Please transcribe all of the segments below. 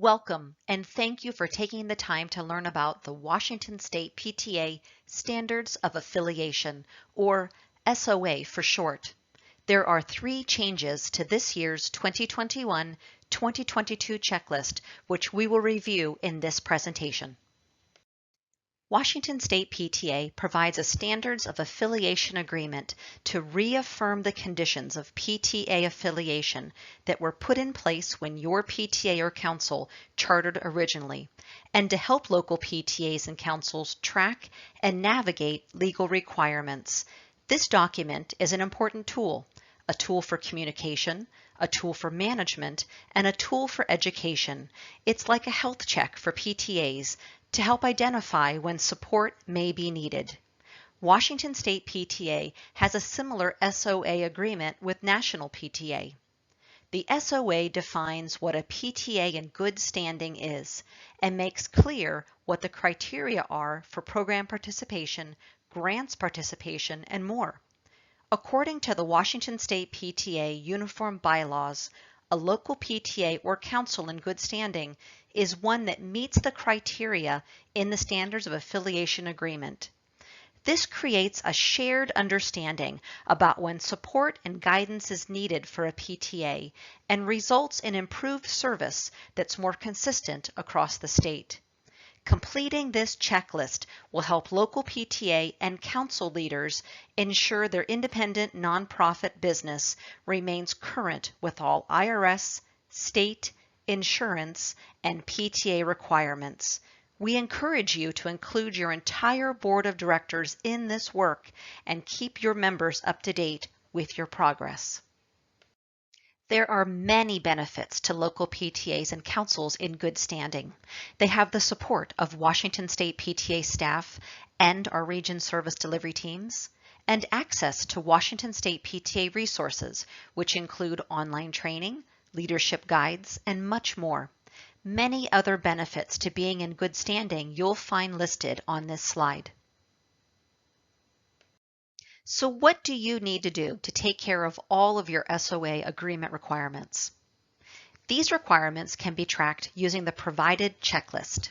Welcome, and thank you for taking the time to learn about the Washington State PTA Standards of Affiliation, or SOA for short. There are 3 changes to this year's 2021-2022 checklist, which we will review in this presentation. Washington State PTA provides a Standards of Affiliation agreement to reaffirm the conditions of PTA affiliation that were put in place when your PTA or council chartered originally, and to help local PTAs and councils track and navigate legal requirements. This document is an important tool, a tool for communication, a tool for management, and a tool for education. It's like a health check for PTAs to help identify when support may be needed. Washington State PTA has a similar SOA agreement with National PTA. The SOA defines what a PTA in good standing is and makes clear what the criteria are for program participation, grants participation, and more. According to the Washington State PTA Uniform Bylaws, a local PTA or council in good standing is one that meets the criteria in the Standards of Affiliation Agreement. This creates a shared understanding about when support and guidance is needed for a PTA and results in improved service that's more consistent across the state. Completing this checklist will help local PTA and council leaders ensure their independent nonprofit business remains current with all IRS, state, insurance, and PTA requirements. We encourage you to include your entire board of directors in this work and keep your members up to date with your progress. There are many benefits to local PTAs and councils in good standing. They have the support of Washington State PTA staff and our region service delivery teams, and access to Washington State PTA resources, which include online training, leadership guides, and much more. Many other benefits to being in good standing you'll find listed on this slide. So what do you need to do to take care of all of your SOA agreement requirements? These requirements can be tracked using the provided checklist.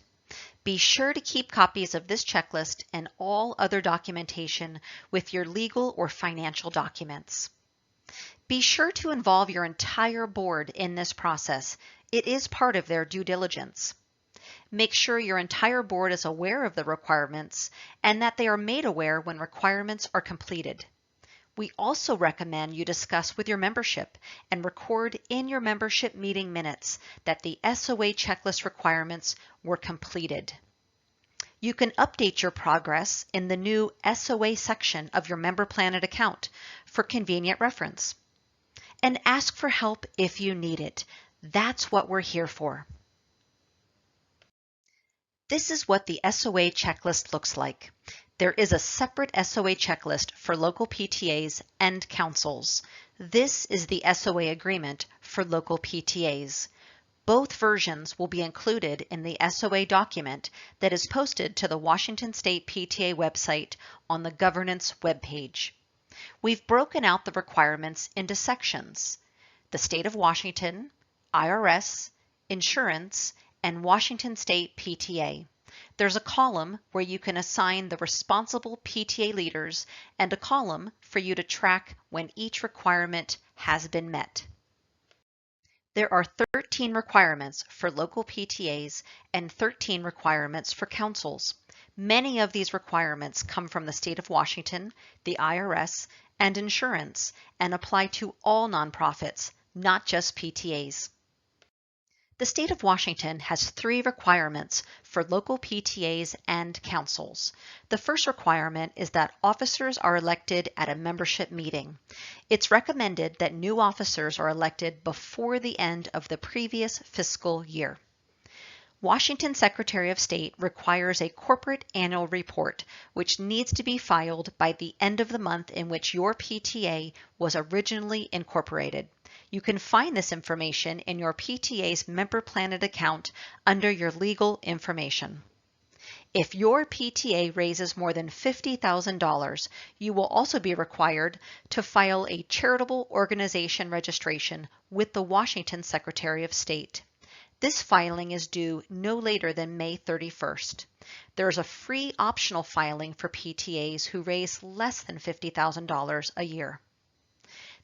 Be sure to keep copies of this checklist and all other documentation with your legal or financial documents. Be sure to involve your entire board in this process. It is part of their due diligence. Make sure your entire board is aware of the requirements and that they are made aware when requirements are completed. We also recommend you discuss with your membership and record in your membership meeting minutes that the SOA checklist requirements were completed. You can update your progress in the new SOA section of your Member Planet account for convenient reference. And ask for help if you need it. That's what we're here for. This is what the SOA checklist looks like. There is a separate SOA checklist for local PTAs and councils. This is the SOA agreement for local PTAs. Both versions will be included in the SOA document that is posted to the Washington State PTA website on the Governance webpage. We've broken out the requirements into sections: the State of Washington, IRS, Insurance, and Washington State PTA. There's a column where you can assign the responsible PTA leaders and a column for you to track when each requirement has been met. There are 13 requirements for local PTAs and 13 requirements for councils. Many of these requirements come from the state of Washington, the IRS, and insurance, and apply to all nonprofits, not just PTAs. The state of Washington has 3 requirements for local PTAs and councils. The first requirement is that officers are elected at a membership meeting. It's recommended that new officers are elected before the end of the previous fiscal year. Washington Secretary of State requires a corporate annual report, which needs to be filed by the end of the month in which your PTA was originally incorporated. You can find this information in your PTA's Member Planet account under your legal information. If your PTA raises more than $50,000, you will also be required to file a charitable organization registration with the Washington Secretary of State. This filing is due no later than May 31st. There is a free optional filing for PTAs who raise less than $50,000 a year.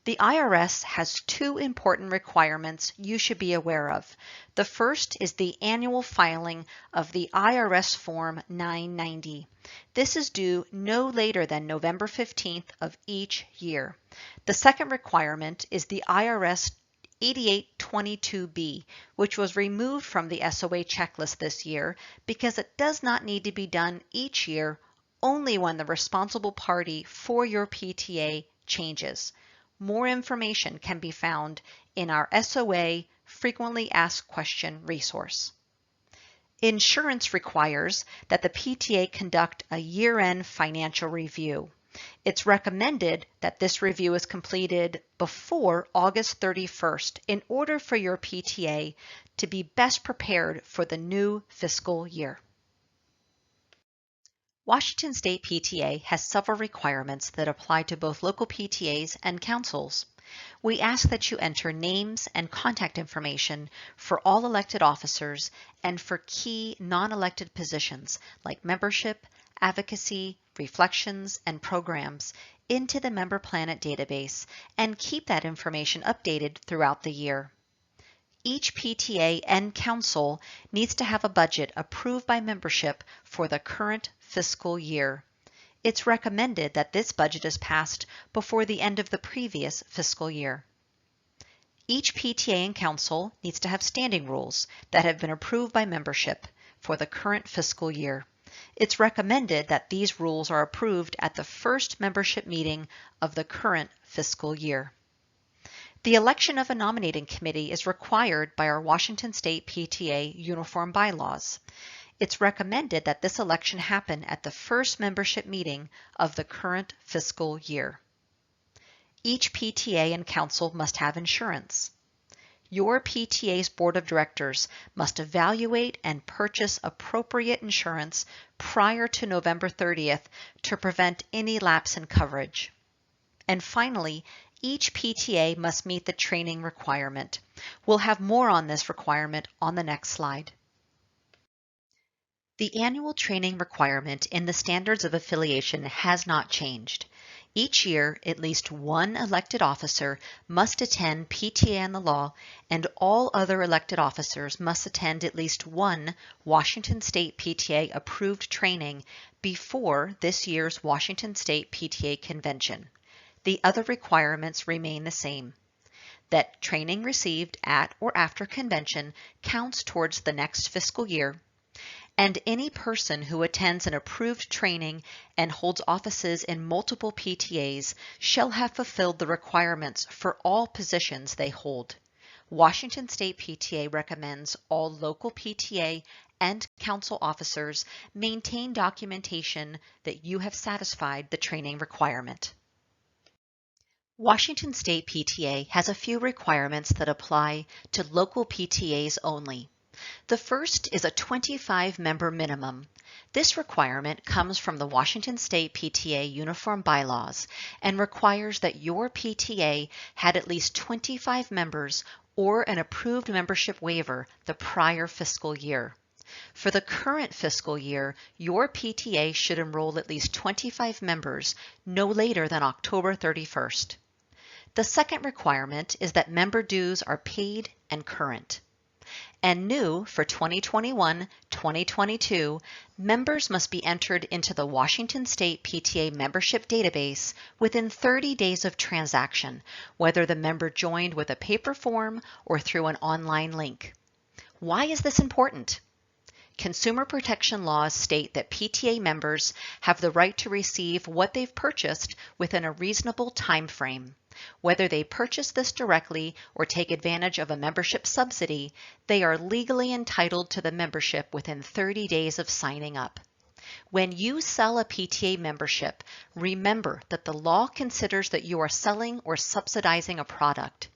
The IRS has two important requirements you should be aware of. The first is the annual filing of the IRS Form 990. This is due no later than November 15th of each year. The second requirement is the IRS 8822B, which was removed from the SOA checklist this year because it does not need to be done each year, only when the responsible party for your PTA changes. More information can be found in our SOA Frequently Asked Question resource. Insurance requires that the PTA conduct a year-end financial review. It's recommended that this review is completed before August 31st in order for your PTA to be best prepared for the new fiscal year. Washington State PTA has several requirements that apply to both local PTAs and councils. We ask that you enter names and contact information for all elected officers and for key non-elected positions like membership, advocacy, reflections, and programs into the Member Planet database and keep that information updated throughout the year. Each PTA and council needs to have a budget approved by membership for the current fiscal year. It's recommended that this budget is passed before the end of the previous fiscal year. Each PTA and council needs to have standing rules that have been approved by membership for the current fiscal year. It's recommended that these rules are approved at the first membership meeting of the current fiscal year. The election of a nominating committee is required by our Washington State PTA Uniform Bylaws. It's recommended that this election happen at the first membership meeting of the current fiscal year. Each PTA and council must have insurance. Your PTA's board of directors must evaluate and purchase appropriate insurance prior to November 30th to prevent any lapse in coverage. And finally, each PTA must meet the training requirement. We'll have more on this requirement on the next slide. The annual training requirement in the Standards of Affiliation has not changed. Each year, at least one elected officer must attend PTA and the law, and all other elected officers must attend at least one Washington State PTA approved training before this year's Washington State PTA convention. The other requirements remain the same. That training received at or after convention counts towards the next fiscal year, and any person who attends an approved training and holds offices in multiple PTAs shall have fulfilled the requirements for all positions they hold. Washington State PTA recommends all local PTA and council officers maintain documentation that you have satisfied the training requirement. Washington State PTA has a few requirements that apply to local PTAs only. The first is a 25-member minimum. This requirement comes from the Washington State PTA Uniform Bylaws and requires that your PTA had at least 25 members or an approved membership waiver the prior fiscal year. For the current fiscal year, your PTA should enroll at least 25 members no later than October 31st. The second requirement is that member dues are paid and current. And new for 2021-2022, members must be entered into the Washington State PTA membership database within 30 days of transaction, whether the member joined with a paper form or through an online link. Why is this important? Consumer protection laws state that PTA members have the right to receive what they've purchased within a reasonable time frame. Whether they purchase this directly or take advantage of a membership subsidy, they are legally entitled to the membership within 30 days of signing up. When you sell a PTA membership, remember that the law considers that you are selling or subsidizing a product.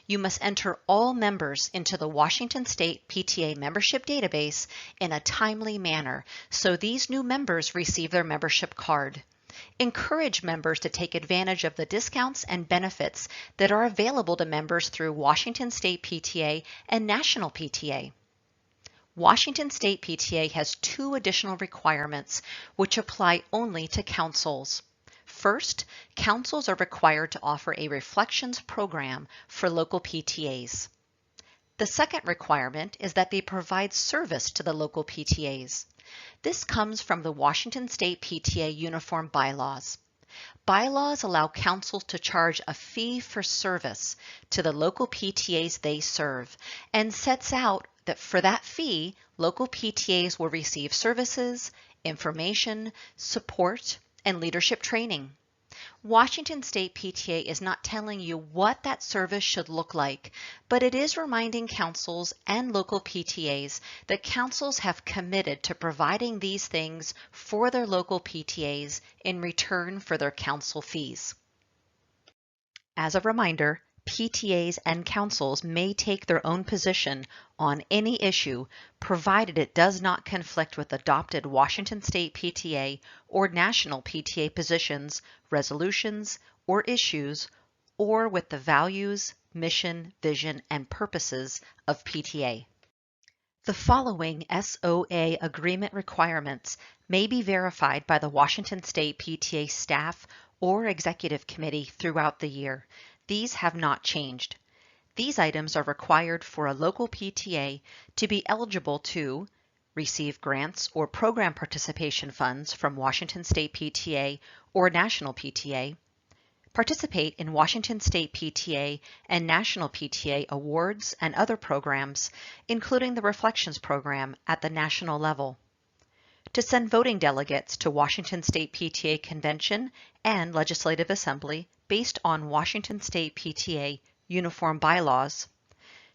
You must enter all members into the Washington State PTA membership database in a timely manner so these new members receive their membership card. Encourage members to take advantage of the discounts and benefits that are available to members through Washington State PTA and National PTA. Washington State PTA has two additional requirements which apply only to councils. First, councils are required to offer a reflections program for local PTAs. The second requirement is that they provide service to the local PTAs. This comes from the Washington State PTA Uniform Bylaws. Bylaws allow councils to charge a fee for service to the local PTAs they serve and sets out that for that fee, local PTAs will receive services, information, support, and leadership training. Washington State PTA is not telling you what that service should look like, but it is reminding councils and local PTAs that councils have committed to providing these things for their local PTAs in return for their council fees. As a reminder, PTAs and councils may take their own position on any issue, provided it does not conflict with adopted Washington State PTA or national PTA positions, resolutions, or issues, or with the values, mission, vision, and purposes of PTA. The following SOA agreement requirements may be verified by the Washington State PTA staff or executive committee throughout the year. These have not changed. These items are required for a local PTA to be eligible to receive grants or program participation funds from Washington State PTA or National PTA, participate in Washington State PTA and National PTA awards and other programs, including the Reflections Program at the national level, to send voting delegates to Washington State PTA Convention and Legislative Assembly based on Washington State PTA Uniform Bylaws,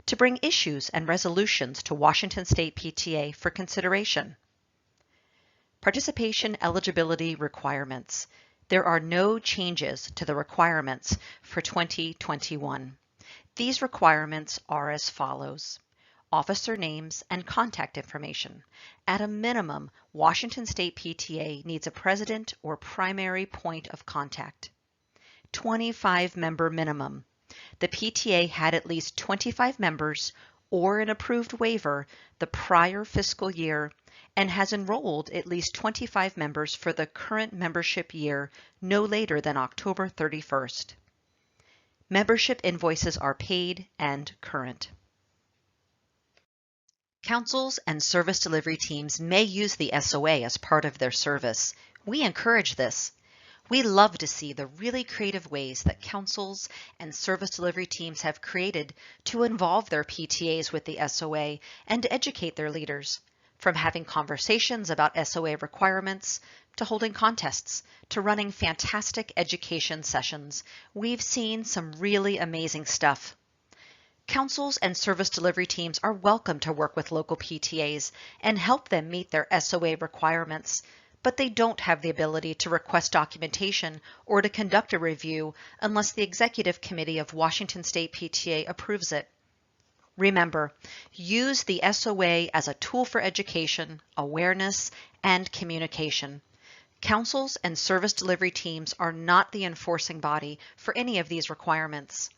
to bring issues and resolutions to Washington State PTA for consideration. Participation eligibility requirements. There are no changes to the requirements for 2021. These requirements are as follows. Officer names and contact information. At a minimum, Washington State PTA needs a president or primary point of contact. 25-member minimum. The PTA had at least 25 members or an approved waiver the prior fiscal year and has enrolled at least 25 members for the current membership year no later than October 31st. Membership invoices are paid and current. Councils and service delivery teams may use the SOA as part of their service. We encourage this. We love to see the really creative ways that councils and service delivery teams have created to involve their PTAs with the SOA and to educate their leaders. From having conversations about SOA requirements, to holding contests, to running fantastic education sessions, we've seen some really amazing stuff. Councils and service delivery teams are welcome to work with local PTAs and help them meet their SOA requirements, but they don't have the ability to request documentation or to conduct a review unless the Executive Committee of Washington State PTA approves it. Remember, use the SOA as a tool for education, awareness, and communication. Councils and service delivery teams are not the enforcing body for any of these requirements.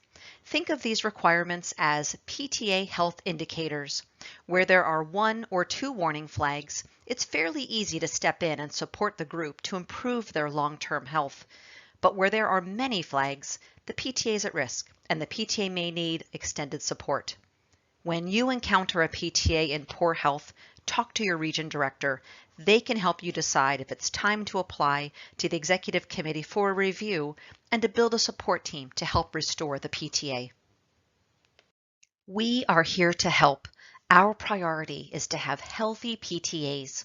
Think of these requirements as PTA health indicators. Where there are 1 or 2 warning flags, it's fairly easy to step in and support the group to improve their long-term health. But where there are many flags, the PTA is at risk, and the PTA may need extended support. When you encounter a PTA in poor health, talk to your region director. They can help you decide if it's time to apply to the Executive Committee for a review and to build a support team to help restore the PTA. We are here to help. Our priority is to have healthy PTAs.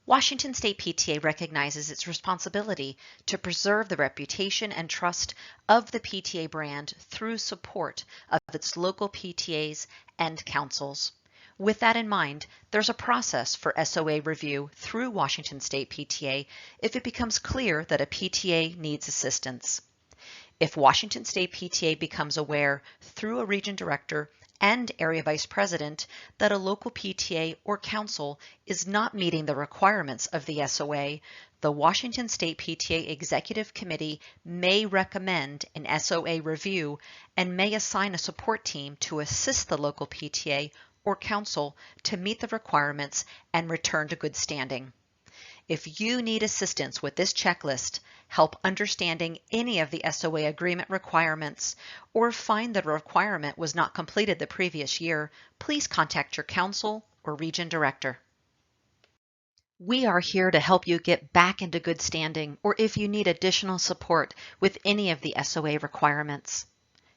Washington State PTA recognizes its responsibility to preserve the reputation and trust of the PTA brand through support of its local PTAs and councils. With that in mind, there's a process for SOA review through Washington State PTA if it becomes clear that a PTA needs assistance. If Washington State PTA becomes aware through a region director and area vice president that a local PTA or council is not meeting the requirements of the SOA, the Washington State PTA Executive Committee may recommend an SOA review and may assign a support team to assist the local PTA or counsel to meet the requirements and return to good standing. If you need assistance with this checklist, help understanding any of the SOA agreement requirements, or find that a requirement was not completed the previous year, please contact your counsel or region director. We are here to help you get back into good standing, or if you need additional support with any of the SOA requirements.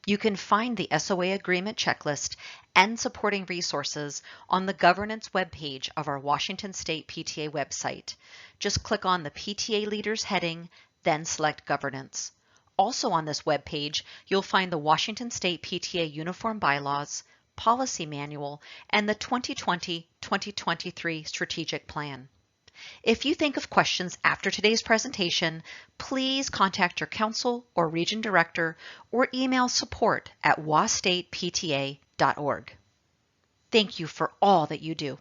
You can find the SOA agreement checklist and supporting resources on the governance webpage of our Washington State PTA website. Just click on the PTA Leaders heading, then select Governance. Also on this webpage, you'll find the Washington State PTA Uniform Bylaws, Policy Manual, and the 2020-2023 Strategic Plan. If you think of questions after today's presentation, please contact your counsel or region director or email support@wastatepta.org. Thank you for all that you do.